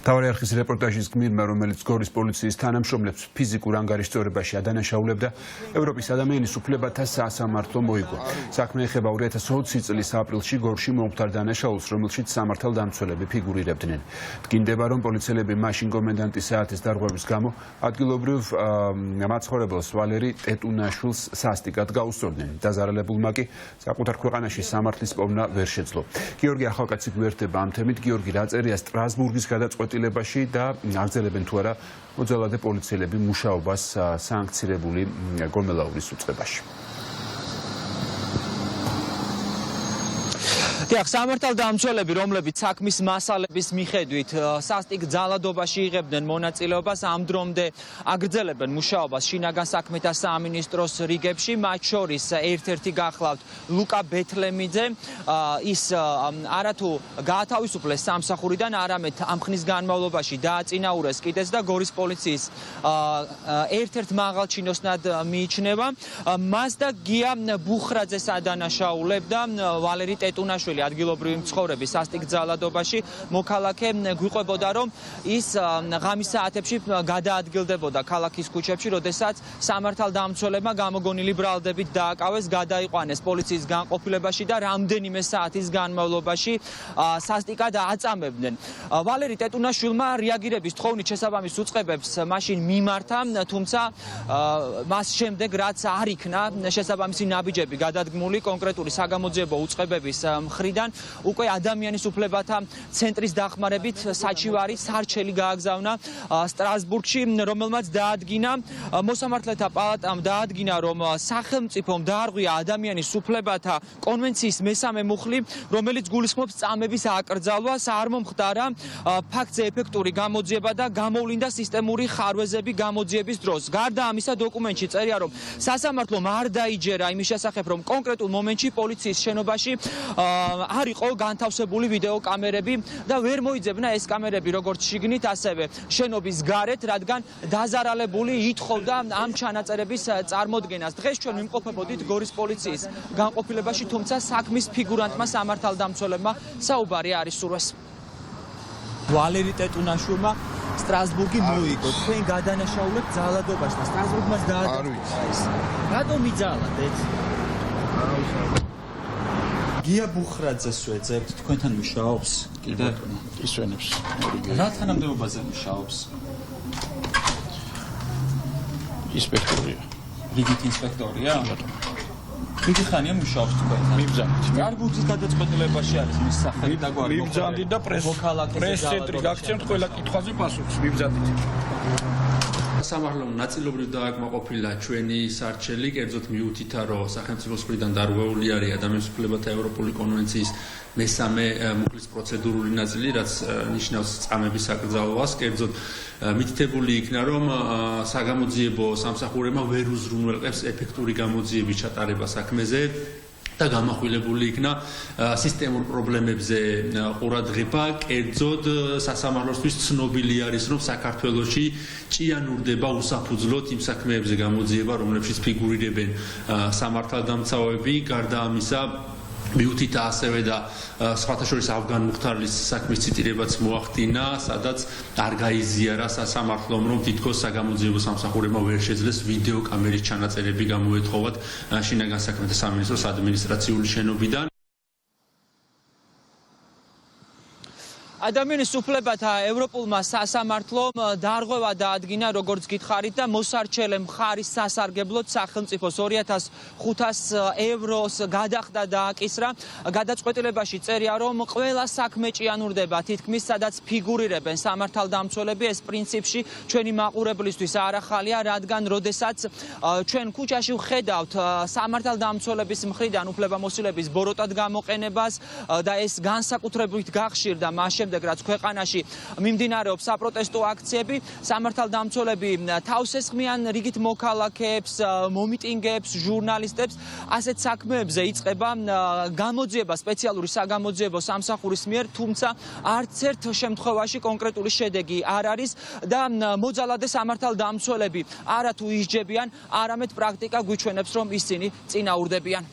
მთავარი არხის რეპორტაჟის გმირმა, რომელიც გორის პოლიციის თანამშრომლებს ფიზიკურ ანგარიშწორებაში ადანაშაულებდა, ევროპის ადამიანის უფლებათა სასამართლო მოიგო. საქმე ეხება 2020 წლის აპრილში გორში მომხდარ დანაშაულს, რომელშიც სამართალდამცველები ფიგურირებდნენ. დგინდება, რომ პოლიციელები მაშინ კომენდანტის საათის დარღვევის გამო ადგილობრივ მაცხოვრებელს ვალერი ტეტუნაშვილს სასტიკად გაუსწორდნენ. დაზარალებულმა კი საკუთარ ქვეყანაში სამართლის პოვნა ვერ შეძლო. გიორგი ახალკაცი გვერდება ამ თემით. გიორგი, რა წერია სტრასბურგის გადაწყვეტილებაში და აგრძელებენ თუ არა მოძალადე პოლიციელები მუშაობას სანქცირებული გომელაურის უწყებაში? სამართალდამცველები, რომლებიც საქმის მასალების მიხედვით სასტიკ ძალადობაში იღებდნენ მონაწილეობას, ამ დრომდე აგრძელებენ მუშაობას შინაგან საქმეთა სამინისტროს რიგებში, მათ შორის ერთ-ერთი გახლავთ ლუკა ბეთლემიძე. ის არათუ გაათავისუფლეს სამსახურიდან, არამედ ამ ხნის განმავლობაში დააწინაურეს კიდეც და გორის პოლიციის ერთ-ერთ მაღალ ჩინოსნად მიიჩნევა. მას და გია ბუხრაძეს ადანაშაულებდა ვალერი ტეტუნაშვილი ადგილობრივი მცხოვრები სასტიკ ძალადობაში. მოქალაქე გვიყვებოდა, რომ ის ღამის საათებში გადაადგილდებოდა ქალაქის ქუჩებში, როდესაც სამართალდამცველებმა გამოგონილი ბრალდებით დააკავეს, გადაიყვანეს პოლიციის განყოფილებაში და რამდენიმე საათის განმავლობაში სასტიკად აწამებდნენ. ვალერი ტეტუნაშვილმა რეაგირების თხოვნით შესაბამის უწყებებს მაშინ მიმართა, თუმცა მას შემდეგ რაც არ იქნა შესაბამისი ნაბიჯები გადადგმული კონკრეტული საგამოძიებო უწყებების მხრიდან, უკვე ადამიანის უფლებათა ცენტრის დახმარებით საჩივარი სარჩელი გააგზავნა სტრასბურგში, რომელმაც დაადგინა მოსამართლეთა პალატამ დაადგინა, რომ სახელმწიფომ დაარღვია ადამიანის უფლებათა კონვენციის მესამე მუხლი, რომელიც გულისხმობს წამების აკრძალვას, არ მომხდარა ფაქტზე ეფექტური გამოძიება და გამოვლინდა სისტემური ხარვეზები გამოძიების დროს. გარდა ამისა, დოკუმენტში წერია, რომ სასამართლომ არ დაიჯერა იმის შესახებ, რომ კონკრეტულ მომენტში პოლიციის შენობაში არ იყო განთავსებული ვიდეო კამერები და ვერ მოიძებნა ეს კამერები როგორც შიგნით, ასევე შენობის გარეთ, რადგან დაზარალებული ითხოვდა ამ ჩანაწერების წარმოდგენას. დღეს ჩვენ ვიმყოფებოდით გორის პოლიციის განყოფილებაში, თუმცა საქმის ფიგურანტმა სამართალდამცველებმა საუბარი არ ისურვეს. ვალერი ტეტუნაშვილმა სტრასბურგი მოიგო. თქვენ გადანაშაულებთ ძალადობაში და სტრასბურგმაც დააწყეს. რატომ იძალათ ეს? გია ბუხრაძეს ვეძებთ, თქვენთან მუშაობს კიდე? ისვენებს. რა თანამდებობაზე მუშაობს? ინსპექტორია. რიგით ინსპექტორია? რიგი ხანია მუშაობს თქვენთან? მიბრძანდით. სტრასბურგის გადაწყვეტილებაში არის მის სახელი დაგვარი. მიბრძანდით და პრეს-ცენტრი გაგცემთ ყველა კითხვაზე პასუხს. მიბრძანდით. სამართლომ ნაწილობრივ დააკმაყოფილა ჩვენი სარჩელი, კერძოდ მიუთითა, რომ სახელმწიფოს მხრიდან დარღვეული არის ადამიანის უფლებათა ევროპული კონვენციის მესამე მუხლის პროცედურული ნაწილი, რაც ნიშნავს წამების აკრძალვას. კერძოდ მითითებული იქნა, რომ საგამოძიებო სამსახურებმა ვერ უზრუნველყებს ეფექტური გამოძიების ჩატარება საქმეზე და გამახვილებული იქნა სისტემურ პრობლემებზე ყურადღება. კერძოდ სასამართლოსთვის ცნობილი არის, რომ საქართველოში ჭიანურდება უსაფუძვლოდ იმ საქმეებზე გამოძიება, რომლებშიც ფიგურირებენ სამართალდამცავები. გარდა ამისა, მიუთითა ასევე და სხვათა შორის ავგან მუხთარლის საქმის ციტირებაც მოახდინა, სადაც არ გაიზიარა სასამართლომ, რომ თითქოს საგამოძიებო სამსახურებმა ვერ შეძლეს ვიდეო კამერის ჩანაწერები გამოეთხოვათ შინაგან საქმეთა სამინისტროს ადმინისტრაციული შენობიდან. ადამიანის უფლებათა ევროპულმა სასამართლომ დარღვევა დაადგინა, როგორც გითხარით, და მოსარჩელე მხარის სასარგებლოდ სახელმწიფოს 2500 ევროს გადახდა დააკისრა. გადაწყვეტილებაში წერია, რომ ყველა საქმე ჭიანურდება თითქმის, სადაც ფიგურირებენ სამართალდამცველები. ეს პრინციპში ჩვენი მაყურებლისთვის არ ახალია, რადგან როდესაც ჩვენ ქუჩაში ვხედავთ სამართალდამცველების მხრიდან უფლებამოსილების ბოროტად გამოყენებას და ეს განსაკუთრებით გახშირდა მას შემდეგ, რაც ქვეყანაში მიმდინარეობს საპროტესტო აქციები, სამართალდამცველები თავს ესხმიან რიგით მოქალაქეებს, მომიტინგეებს, ჟურნალისტებს. ასეთ საქმეებზე იწყება გამოძიება სპეციალური საგამოძიებო სამსახურის მიერ, თუმცა არც ერთ შემთხვევაში კონკრეტული შედეგი არ არის და მოძალადე სამართალდამცველები არათუ ისჯებიან, არამედ პრაქტიკა გვიჩვენებს, რომ ისინი წინაურდებიან.